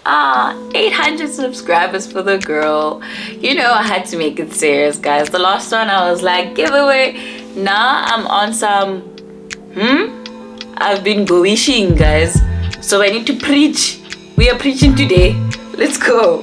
800 subscribers for the girl. You know, I had to make it serious, guys. The last one I was like, giveaway. Now I'm on some I've been wishing, guys, so I need to preach. We are preaching today. Let's go.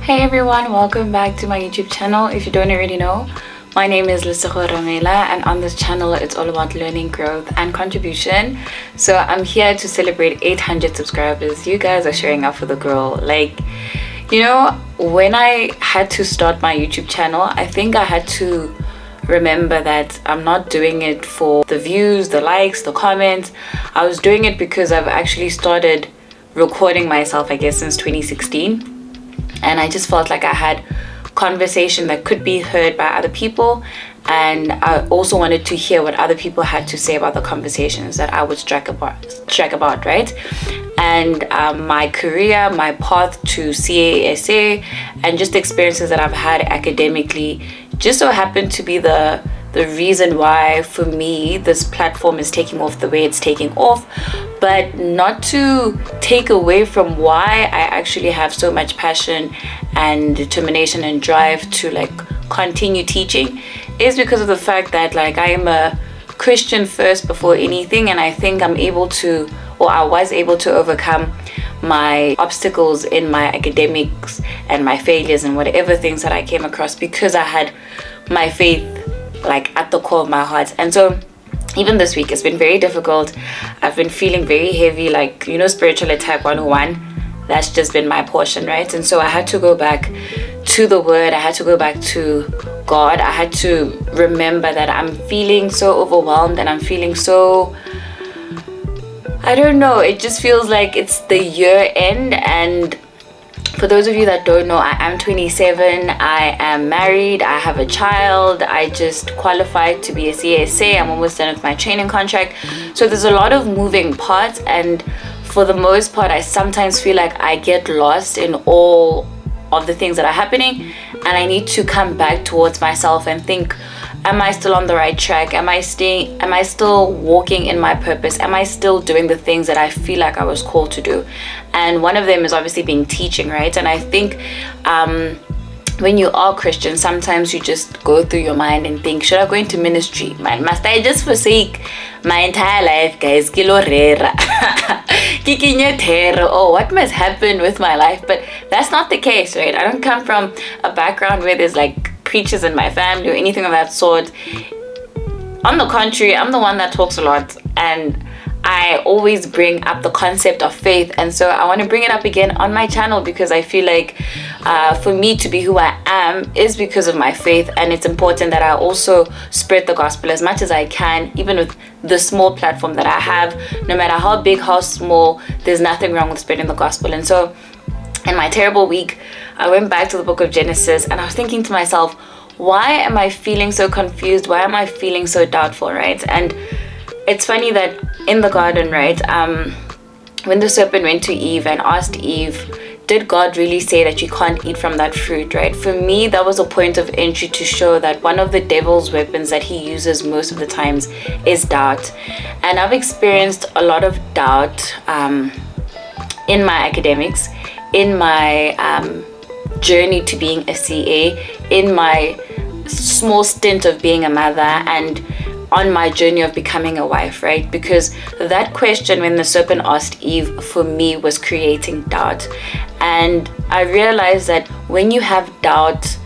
Hey everyone, welcome back to my YouTube channel. If you don't already know, my name is Lesego Ramela, and on this channel it's all about learning, growth and contribution. So I'm here to celebrate 800 subscribers. You guys are showing up for the girl. Like, you know, when I had to start my YouTube channel, I think I had to remember that I'm not doing it for the views, the likes, the comments. I was doing it because I've actually started recording myself, I guess, since 2016, and I just felt like I had conversation that could be heard by other people, and I also wanted to hear what other people had to say about the conversations that I would strike about, right? And my career, my path to CASA, and just experiences that I've had academically just so happened to be the reason why, for me, this platform is taking off the way it's taking off. But not to take away from why I actually have so much passion and determination and drive to like continue teaching, is because of the fact that like I am a Christian first before anything, and I think I'm able to, or I was able to, overcome my obstacles in my academics and my failures and whatever things that I came across because I had my faith like at the core of my heart. And so even this week it's been very difficult. I've been feeling very heavy, like, you know, spiritual attack 101. That's just been my portion, right? And so I had to go back to the word. I had to go back to God. I had to remember that I'm feeling so overwhelmed and I'm feeling so, I don't know, it just feels like it's the year end. And for those of you that don't know, I am 27, I am married, I have a child, I just qualified to be a CSA, I'm almost done with my training contract. So there's a lot of moving parts, and for the most part I sometimes feel like I get lost in all of the things that are happening, and I need to come back towards myself and think, am I still on the right track? Am I still walking in my purpose? Am I still doing the things that I feel like I was called to do? And one of them is obviously being teaching, right? And I think when you are Christian, sometimes you just go through your mind and think, should I go into ministry? Man, must I just forsake my entire life, guys? Oh, what must happen with my life? But that's not the case, right? I don't come from a background where there's like preachers in my family or anything of that sort. On the contrary, I'm the one that talks a lot, and I always bring up the concept of faith. And so I want to bring it up again on my channel because I feel like for me to be who I am is because of my faith, and it's important that I also spread the gospel as much as I can, even with the small platform that I have. No matter how big, how small, there's nothing wrong with spreading the gospel. And so in my terrible week, I went back to the book of Genesis, and I was thinking to myself, why am I feeling so confused? Why am I feeling so doubtful, right? And it's funny that in the garden, right, when the serpent went to Eve and asked Eve, did God really say that you can't eat from that fruit, right? For me, that was a point of entry to show that one of the devil's weapons that he uses most of the times is doubt. And I've experienced a lot of doubt in my academics, in my journey to being a CA, in my small stint of being a mother, and on my journey of becoming a wife, right? Because that question when the serpent asked Eve, for me, was creating doubt. And I realized that when you have doubt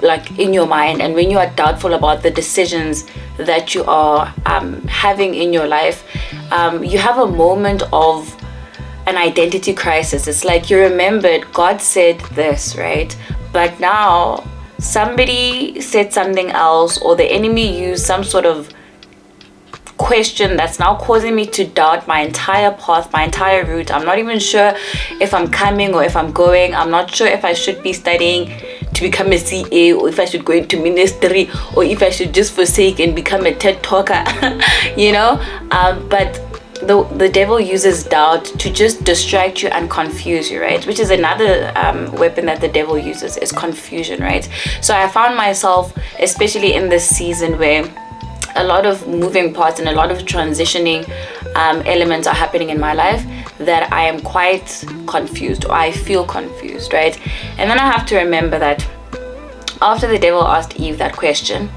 like in your mind, and when you are doubtful about the decisions that you are having in your life, you have a moment of an identity crisis. It's like you remembered God said this, right? But now somebody said something else, or the enemy used some sort of question that's now causing me to doubt my entire path, my entire route. I'm not even sure if I'm coming or if I'm going. I'm not sure if I should be studying to become a CA, or if I should go into ministry, or if I should just forsake and become a TED talker, you know. But the devil uses doubt to just distract you and confuse you, right? Which is another weapon that the devil uses, is confusion, right? So I found myself, especially in this season where a lot of moving parts and a lot of transitioning elements are happening in my life that I am quite confused, or I feel confused, right? And then I have to remember that after the devil asked Eve that question,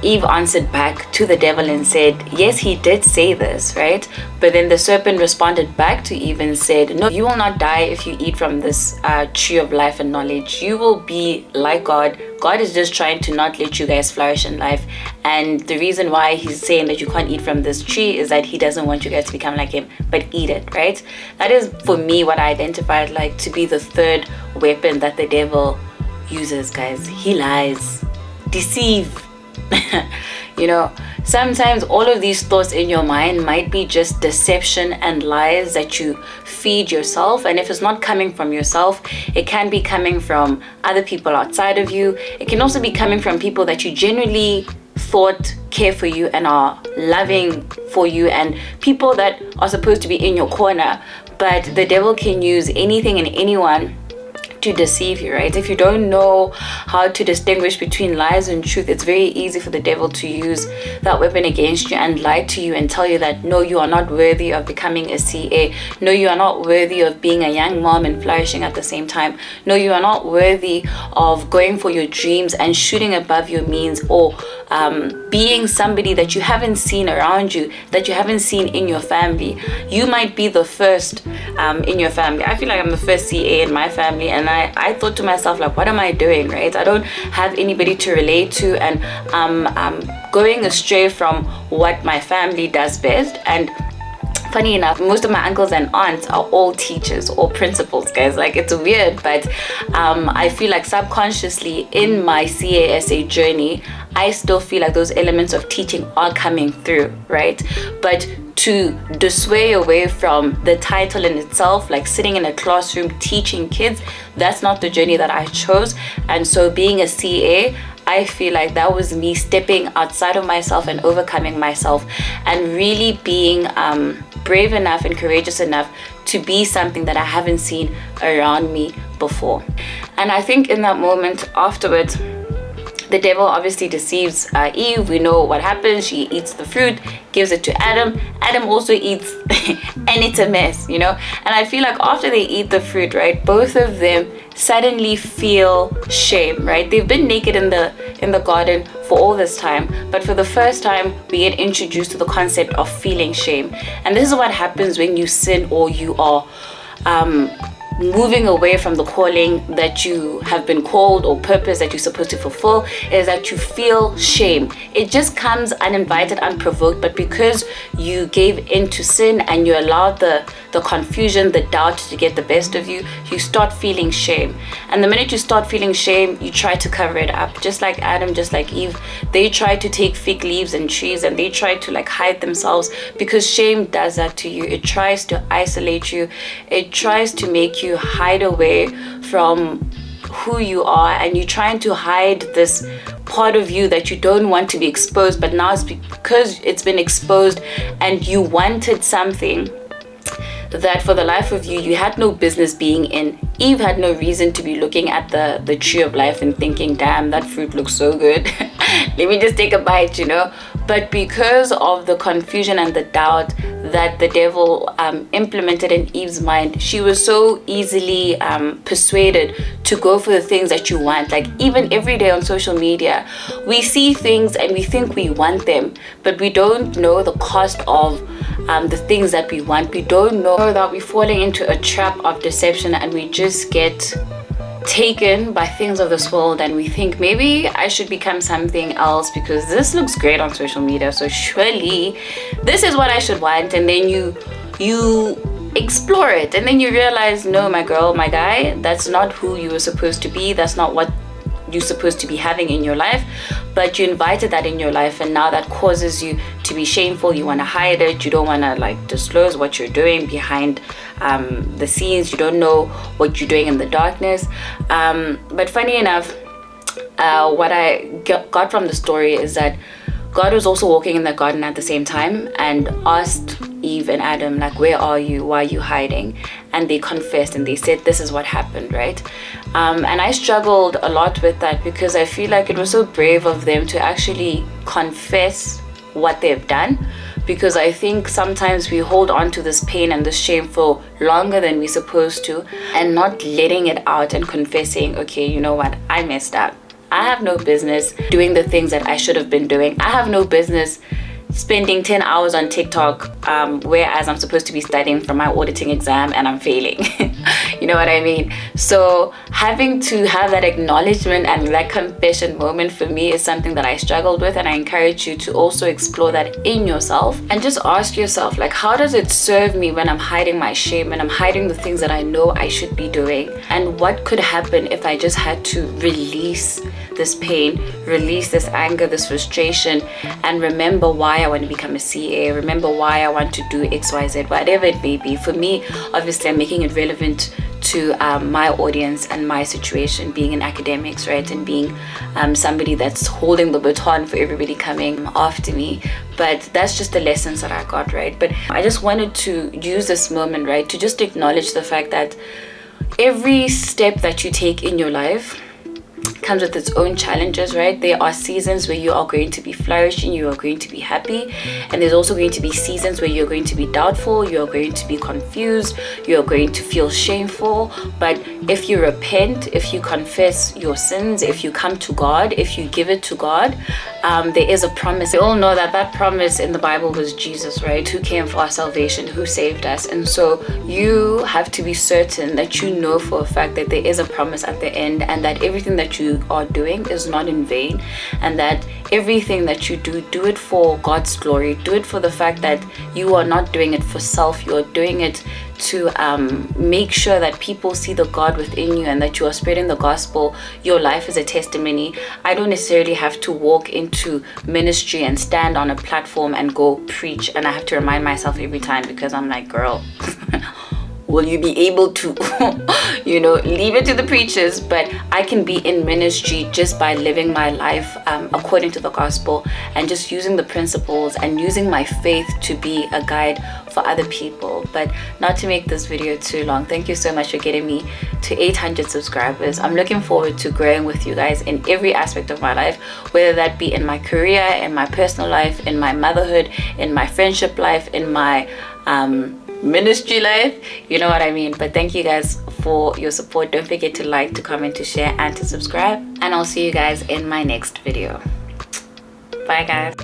Eve answered back to the devil and said, yes, he did say this, right? But then the serpent responded back to Eve and said, no, you will not die if you eat from this tree of life and knowledge. You will be like God. God is just trying to not let you guys flourish in life. And the reason why he's saying that you can't eat from this tree is that he doesn't want you guys to become like him, but eat it, right? That is, for me, what I identified like to be the third weapon that the devil uses, guys. He lies, deceive. You know, sometimes all of these thoughts in your mind might be just deception and lies that you feed yourself. And if it's not coming from yourself, it can be coming from other people outside of you. It can also be coming from people that you genuinely thought care for you and are loving for you, and people that are supposed to be in your corner. But the devil can use anything and anyone to deceive you, right? If you don't know how to distinguish between lies and truth, it's very easy for the devil to use that weapon against you and lie to you and tell you that no, you are not worthy of becoming a CA. No, you are not worthy of being a young mom and flourishing at the same time. No, you are not worthy of going for your dreams and shooting above your means, or being somebody that you haven't seen around you, that you haven't seen in your family. You might be the first in your family. I feel like I'm the first CA in my family, and I thought to myself, like, what am I doing, right? I don't have anybody to relate to, and I'm going astray from what my family does best. And funny enough, most of my uncles and aunts are all teachers or principals, guys. Like, it's weird, but I feel like subconsciously in my CASA journey, I still feel like those elements of teaching are coming through, right? But to dissuade away from the title in itself, like sitting in a classroom teaching kids, that's not the journey that I chose. And so being a CA, I feel like that was me stepping outside of myself and overcoming myself, and really being brave enough and courageous enough to be something that I haven't seen around me before. And I think in that moment afterwards, the devil obviously deceives Eve. We know what happens. She eats the fruit, gives it to Adam. Adam also eats and it's a mess, you know. And I feel like after they eat the fruit, right, both of them suddenly feel shame, right? They've been naked in the garden for all this time, but for the first time we get introduced to the concept of feeling shame. And this is what happens when you sin, or you are moving away from the calling that you have been called, or purpose that you're supposed to fulfill, is that you feel shame. It just comes uninvited, unprovoked, but because you gave in to sin and you allowed the confusion, the doubt to get the best of you, you start feeling shame. And the minute you start feeling shame, you try to cover it up. Just like Adam, just like Eve, they try to take fig leaves and trees and they try to like hide themselves, because shame does that to you. It tries to isolate you. It tries to make you hide away from who you are, and you're trying to hide this part of you that you don't want to be exposed. But now it's because it's been exposed and you wanted something that for the life of you had no business being in. Eve had no reason to be looking at the tree of life and thinking, damn, that fruit looks so good. Let me just take a bite, you know. But because of the confusion and the doubt that the devil implemented in Eve's mind, she was so easily persuaded to go for the things that you want. Like, even every day on social media, we see things and we think we want them, but we don't know the cost of the things that we want. We don't know that we're falling into a trap of deception, and we just get taken by things of this world, and we think maybe I should become something else because this looks great on social media, so surely this is what I should want. And then you explore it, and then you realize, no, my girl, my guy, that's not who you were supposed to be. That's not what you're supposed to be having in your life, but you invited that in your life, and now that causes you to be shameful. You want to hide it. You don't want to like disclose what you're doing behind the scenes. You don't know what you're doing in the darkness. But funny enough, what I got from the story is that God was also walking in the garden at the same time and asked Eve and Adam, like, where are you? Why are you hiding? And they confessed and they said, this is what happened, right? And I struggled a lot with that, because I feel like it was so brave of them to actually confess what they've done, because I think sometimes we hold on to this pain and this shame for longer than we're supposed to, and not letting it out and confessing, okay, you know what, I messed up. I have no business doing the things that I should have been doing. I have no business spending 10 hours on TikTok, whereas I'm supposed to be studying for my auditing exam and I'm failing. You know what I mean? So having to have that acknowledgement and that confession moment for me is something that I struggled with, and I encourage you to also explore that in yourself and just ask yourself, like, how does it serve me when I'm hiding my shame, when I'm hiding the things that I know I should be doing? And what could happen if I just had to release this pain, release this anger, this frustration, and remember why I want to become a CA, remember why I want to do XYZ, whatever it may be. For me, obviously, I'm making it relevant to my audience and my situation, being in academics, right, and being somebody that's holding the baton for everybody coming after me. But that's just the lessons that I got, right? But I just wanted to use this moment, right, to just acknowledge the fact that every step that you take in your life comes with its own challenges, right? There are seasons where you are going to be flourishing, you are going to be happy, and there's also going to be seasons where you're going to be doubtful, you're going to be confused, you're going to feel shameful. But if you repent, if you confess your sins, if you come to God, if you give it to God, there is a promise. We all know that that promise in the Bible was Jesus, right? Who came for our salvation, who saved us. And so you have to be certain that you know for a fact that there is a promise at the end, and that everything that you are doing is not in vain, and that everything that you do it for God's glory. Do it for the fact that you are not doing it for self, you are doing it to make sure that people see the God within you and that you are spreading the gospel. Your life is a testimony. I don't necessarily have to walk into ministry and stand on a platform and go preach, and I have to remind myself every time, because I'm like, girl, will you be able to you know, leave it to the preachers? But I can be in ministry just by living my life according to the gospel, and just using the principles and using my faith to be a guide for other people. But not to make this video too long, thank you so much for getting me to 800 subscribers. I'm looking forward to growing with you guys in every aspect of my life, whether that be in my career, in my personal life, in my motherhood, in my friendship life, in my ministry life, you know what I mean. But thank you guys for your support. Don't forget to like, to comment, to share, and to subscribe, and I'll see you guys in my next video. Bye guys.